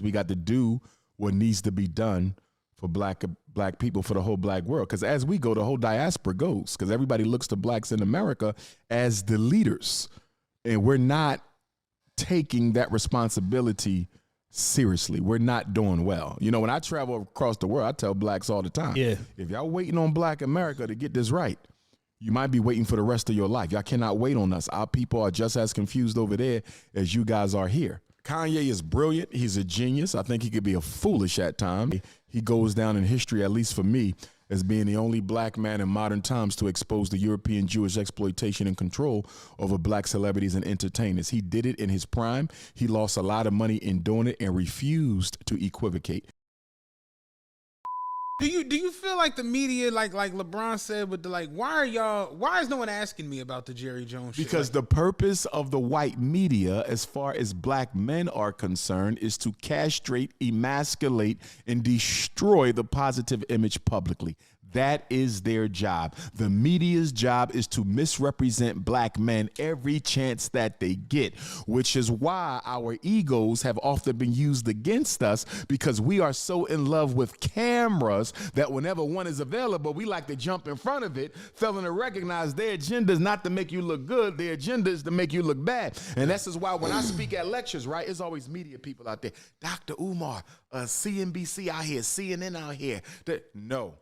We got to do what needs to be done for black people, for the whole black world. Because as we go, the whole diaspora goes. Because everybody looks to blacks in America as the leaders. And we're not taking that responsibility seriously. We're not doing well. You know, when I travel across the world, I tell blacks all the time, if y'all waiting on black America to get this right, you might be waiting for the rest of your life. Y'all cannot wait on us. Our people are just as confused over there as you guys are here. Kanye is brilliant. He's a genius. I think he could be a foolish at times. He goes down in history, at least for me, as being the only black man in modern times to expose the European Jewish exploitation and control over black celebrities and entertainers. He did it in his prime. He lost a lot of money in doing it and refused to equivocate. Do you feel like the media, like LeBron said, with the why is no one asking me about the Jerry Jones shit? Because the purpose of the white media, as far as black men are concerned, is to castrate, emasculate, and destroy the positive image publicly. That is their job. The media's job is to misrepresent black men every chance that they get, which is why our egos have often been used against us, because we are so in love with cameras that whenever one is available, we like to jump in front of it, failing to recognize their agenda is not to make you look good. Their agenda is to make you look bad. And this is why when I speak at lectures, right, it's always media people out there. Dr. Umar, CNBC out here, CNN out here. No.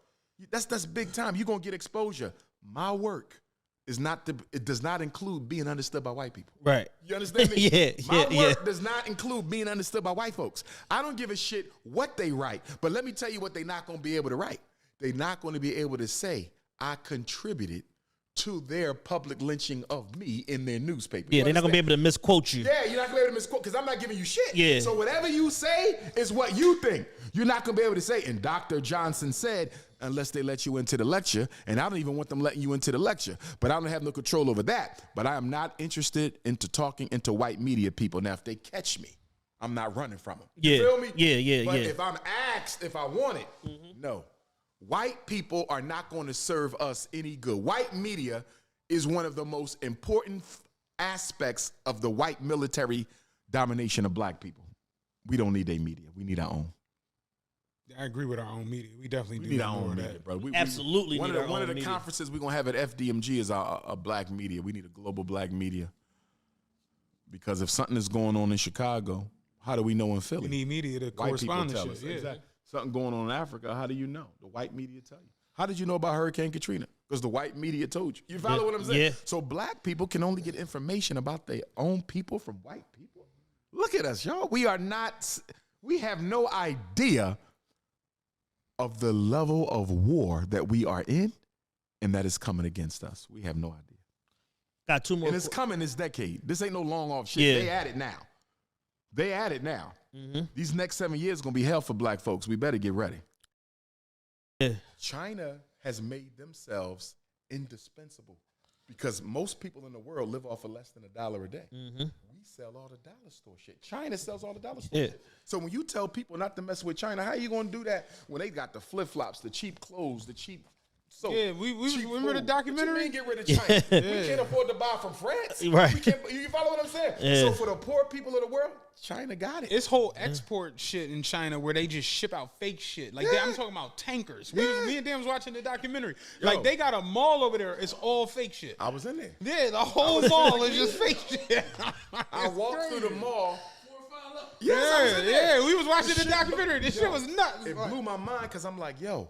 That's big time. You're going to get exposure. My work is not it does not include being understood by white people. Right. You understand me? My yeah. work does not include being understood by white folks. I don't give a shit what they write, but let me tell you what they're not going to be able to write. They're not going to be able to say, I contributed to their public lynching of me in their newspaper. Yeah, they're not going to be able to misquote you. Yeah, you're not going to be able to misquote, because I'm not giving you shit. Yeah. So whatever you say is what you think. You're not going to be able to say, and Dr. Johnson said, unless they let you into the lecture, and I don't even want them letting you into the lecture, but I don't have no control over that. But I am not interested into talking into white media people. Now, if they catch me, I'm not running from them. You feel me? But if I'm asked if I want it, no. White people are not going to serve us any good. White media is one of the most important aspects of the white military domination of black people. We don't need a media. We need our own. I agree with our own media. We definitely need our own media, bro. We absolutely one need our own One of the media. conferences we're going to have at FDMG is a black media. We need a global black media. Because if something is going on in Chicago, how do we know in Philly? We need media to white correspond people to tell shit. us. Yeah. Exactly. Something going on in Africa, how do you know? The white media tell you. How did you know about Hurricane Katrina? Because the white media told you. You follow what I'm saying? Yeah. So black people can only get information about their own people from white people. Look at us, y'all. We have no idea of the level of war that we are in and that is coming against us. We have no idea. Got two more. And it's coming this decade. This ain't no long off shit. Yeah. They at it now. They at it now. Mm-hmm. These next 7 years going to be hell for black folks. We better get ready. Yeah. China has made themselves indispensable because most people in the world live off of less than $1 a day. Mm-hmm. We sell all the dollar store shit. China sells all the dollar store shit. So when you tell people not to mess with China, how are you going to do that when they got the flip-flops, the cheap clothes, the cheap soap? Yeah, we remember the documentary? What you mean get rid of China? We can't afford to buy from France. Right. We can't, you follow what I'm saying? Yeah. So for the poor people of the world, China got it. It's whole export shit in China where they just ship out fake shit. Like I'm talking about tankers. Me and Dan was watching the documentary. Like they got a mall over there. It's all fake shit. I was in there. Yeah, the whole mall is just fake shit. I walked through the mall. Yeah, we was watching the documentary. This shit was nuts. It blew my mind because I'm like, yo,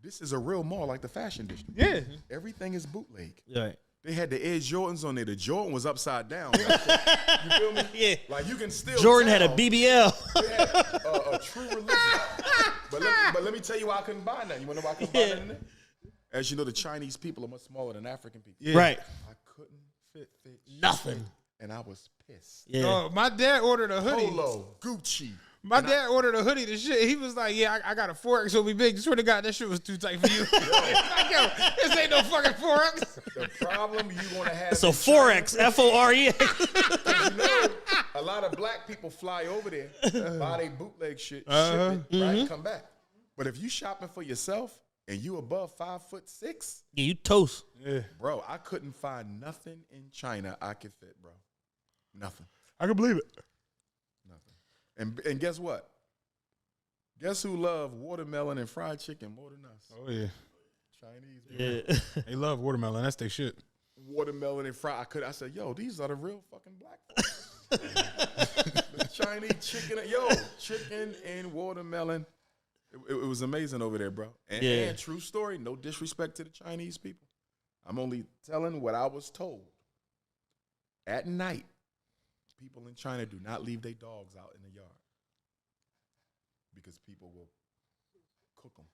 this is a real mall like the fashion district. Yeah. Everything is bootleg. Right. They had the Air Jordans on there. The Jordan was upside down. You feel me? Yeah. Like you can still Jordan tell had a BBL. they had a true religion. But let me tell you why I couldn't buy nothing. You want to know why I couldn't buy nothing? There? As you know, the Chinese people are much smaller than African people. Yeah. Right. I couldn't fit Nothing. and I was pissed. Yeah. My dad ordered a hoodie. Polo, Gucci. My dad ordered a hoodie. The shit, he was like, "Yeah, I got a 4X, so be big." Swear to God, that shit was too tight for you. Like, yo, this ain't no fucking 4X. The problem you want to have. It's a 4X, F-O-R-E-X. You know, a lot of black people fly over there, buy they bootleg shit, ship it, right, come back. But if you shopping for yourself and you above 5'6", Yeah, you toast. Yeah, bro, I couldn't find nothing in China I could fit, bro. Nothing. I can believe it. Nothing. And guess what? Guess who love watermelon and fried chicken more than us? Oh yeah, Chinese. Yeah. they love watermelon. That's their shit. Watermelon and fried. I said, yo, these are the real fucking black folks. The Chinese chicken and watermelon. It was amazing over there, bro. And true story, no disrespect to the Chinese people. I'm only telling what I was told. At night, people in China do not leave their dogs out in the yard because people will cook them.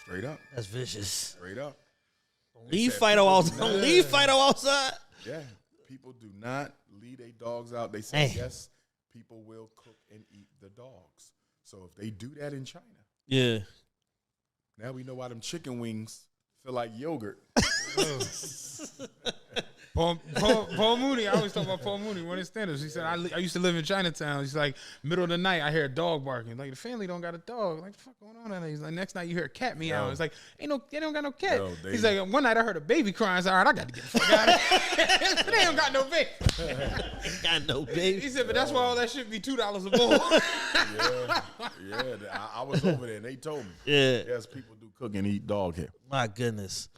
Straight up. That's vicious. Straight up. Leave Fido outside. Leave Fido outside. Yeah. People do not leave their dogs out. They say, Hey. yes, people will cook and eat the dogs. So if they do that in China, Yeah. now we know why them chicken wings feel like yogurt. Paul Mooney, I always talk about Paul Mooney, one of his stand-ups. He said, I used to live in Chinatown. He's like, middle of the night, I hear a dog barking. Like, the family don't got a dog. Like, the fuck going on down there? He's like, next night you hear a cat meow. It's like, they don't got no cat. He's like, one night I heard a baby crying. I said, all right, I got to get the fuck out of here. They don't got no baby. Got no baby. He said, but that's why all that shit be $2 a bowl. I was over there and they told me. Yeah. Yes, people do cook and eat dog here. My goodness.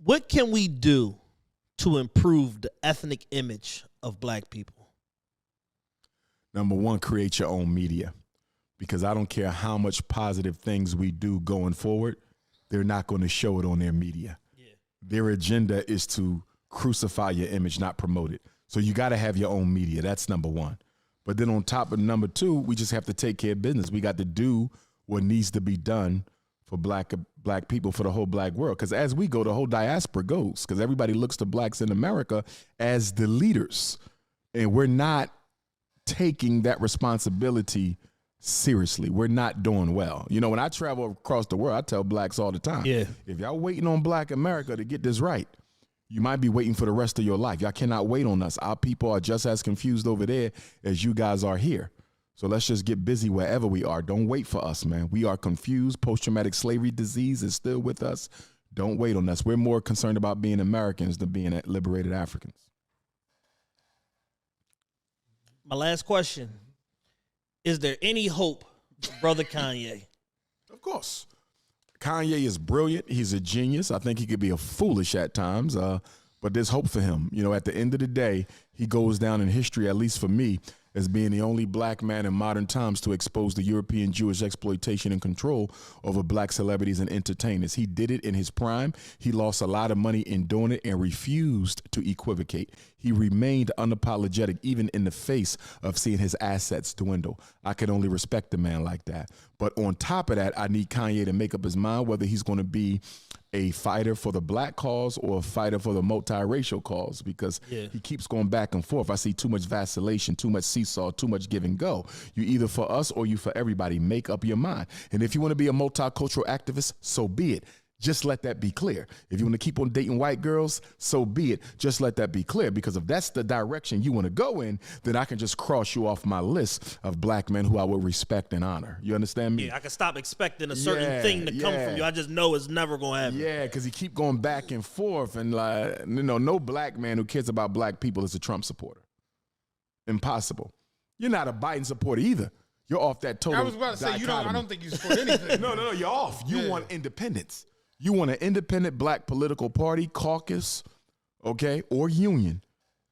What can we do to improve the ethnic image of black people? Number one, create your own media. Because I don't care how much positive things we do going forward, they're not going to show it on their media. Yeah. Their agenda is to crucify your image, not promote it. So you got to have your own media. That's number one. But then on top of number two, we just have to take care of business. We got to do what needs to be done for black people, for the whole black world. Because as we go, the whole diaspora goes. Because everybody looks to blacks in America as the leaders. And we're not taking that responsibility seriously. We're not doing well. You know, when I travel across the world, I tell blacks all the time, if y'all waiting on black America to get this right, you might be waiting for the rest of your life. Y'all cannot wait on us. Our people are just as confused over there as you guys are here. So let's just get busy wherever we are. Don't wait for us, man. We are confused. Post-traumatic slavery disease is still with us. Don't wait on us. We're more concerned about being Americans than being liberated Africans. My last question. Is there any hope for Brother Kanye? Of course. Kanye is brilliant. He's a genius. I think he could be a foolish at times, but there's hope for him. You know, at the end of the day, he goes down in history, at least for me, as being the only black man in modern times to expose the European Jewish exploitation and control over black celebrities and entertainers. He did it in his prime. He lost a lot of money in doing it and refused to equivocate. He remained unapologetic even in the face of seeing his assets dwindle. I can only respect a man like that. But on top of that, I need Kanye to make up his mind whether he's going to be a fighter for the black cause or a fighter for the multiracial cause, because he keeps going back and forth. I see too much vacillation, too much seesaw, too much give and go. You either for us or you for everybody. Make up your mind. And if you want to be a multicultural activist, so be it. Just let that be clear. If you want to keep on dating white girls, so be it. Just let that be clear, because if that's the direction you want to go in, then I can just cross you off my list of black men who I will respect and honor. You understand me? Yeah, I can stop expecting a certain thing to come from you. I just know it's never going to happen. Yeah, because he keep going back and forth. And, like, you know, no black man who cares about black people is a Trump supporter. Impossible. You're not a Biden supporter either. You're off that total I was about to say, dichotomy. I don't think you support anything. No, you're off. You want independence. You want an independent black political party, caucus, okay, or union,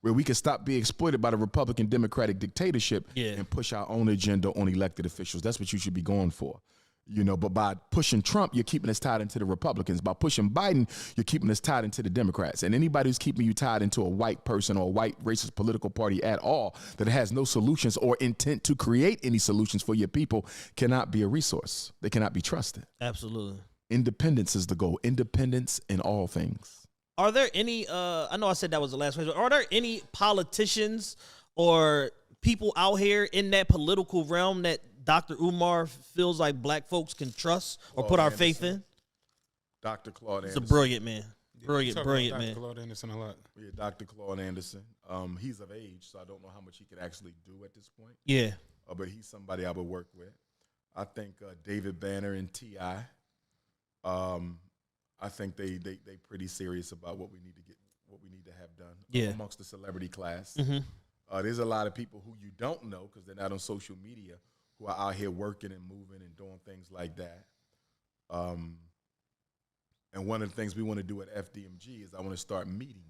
where we can stop being exploited by the Republican Democratic dictatorship and push our own agenda on elected officials. That's what you should be going for. You know, but by pushing Trump, you're keeping us tied into the Republicans. By pushing Biden, you're keeping us tied into the Democrats. And anybody who's keeping you tied into a white person or a white racist political party at all that has no solutions or intent to create any solutions for your people cannot be a resource. They cannot be trusted. Absolutely. Independence is the goal. Independence in all things. Are there any, I know I said that was the last question. Are there any politicians or people out here in that political realm that Dr. Umar feels like black folks can trust or put our faith in? Dr. Claude He's Anderson. a brilliant man. Brilliant man. Dr. Claude Anderson a lot. Yeah, Dr. Claude Anderson. He's of age, so I don't know how much he could actually do at this point. Yeah. But he's somebody I would work with. I think David Banner and T.I., I think they pretty serious about what we need to have done amongst the celebrity class. There's a lot of people who you don't know because they're not on social media who are out here working and moving and doing things like that. And one of the things we want to do at FDMG is I want to start meeting.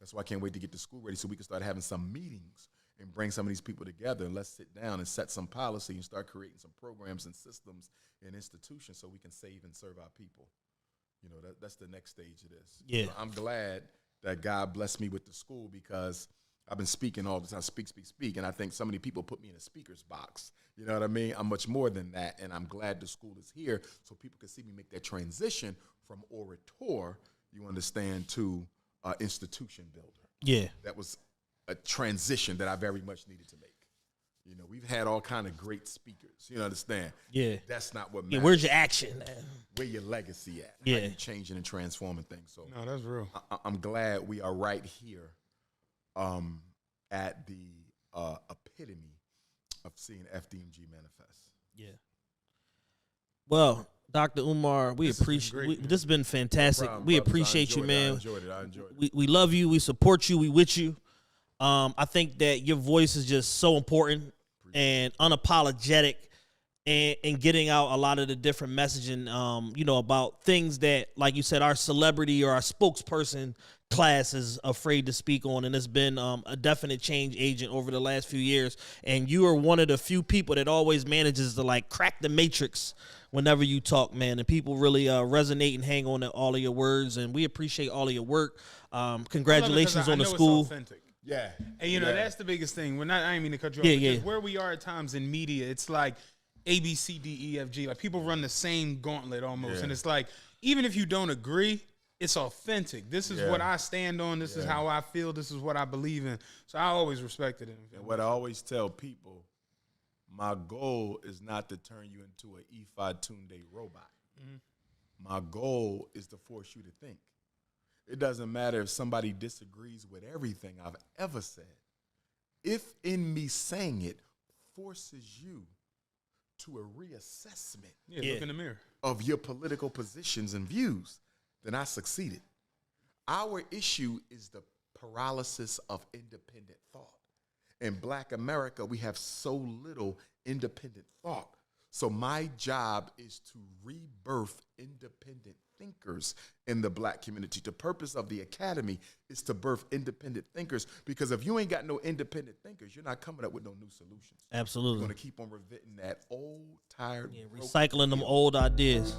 That's why I can't wait to get the school ready so we can start having some meetings and bring some of these people together and let's sit down and set some policy and start creating some programs and systems and institutions so we can save and serve our people. You know, that's the next stage of this. Yeah. You know, I'm glad that God blessed me with the school because I've been speaking all the time, speak. And I think so many people put me in a speaker's box. You know what I mean? I'm much more than that. And I'm glad the school is here so people can see me make that transition from orator, you understand, to institution builder. Yeah. That was a transition that I very much needed to make. You know, we've had all kind of great speakers. You understand? Yeah. That's not what Yeah, matters. where's your action, man? Where your legacy at? Yeah. How you changing and transforming things. So No, that's real. I'm glad we are right here at the epitome of seeing FDMG manifest. Yeah. Well, Dr. Umar, we This has been appreciate great, man. this has been fantastic. No problem, We brothers. I appreciate you, enjoyed it. man. I enjoyed it. We love you. We support you. We with you. I think that your voice is just so important and unapologetic and getting out a lot of the different messaging, you know, about things that, like you said, our celebrity or our spokesperson class is afraid to speak on. And it's been a definite change agent over the last few years. And you are one of the few people that always manages to like crack the matrix whenever you talk, man. And people really resonate and hang on to all of your words. And we appreciate all of your work. Congratulations on the school. It's authentic. Yeah. And you know, Yeah. that's the biggest thing. I didn't mean to cut you Yeah, off. yeah. Because where we are at times in media, it's like A, B, C, D, E, F, G. Like people run the same gauntlet almost. Yeah. And it's like, even if you don't agree, it's authentic. This is Yeah. what I stand on. This is Yeah. how I feel. This is what I believe in. So I always respected it. And what I always tell people, my goal is not to turn you into an Ifa Tunde robot. My goal is to force you to think. It doesn't matter if somebody disagrees with everything I've ever said. If in me saying it forces you to a reassessment Yeah, look in the mirror. of your political positions and views, then I succeeded. Our issue is the paralysis of independent thought. In Black America, we have so little independent thought. So my job is to rebirth independent thinkers in the Black community. The purpose of the academy is to birth independent thinkers, because if you ain't got no independent thinkers, you're not coming up with no new solutions. You're Absolutely. going to keep on revetting that old, tired, broken Recycling them wheel. old ideas.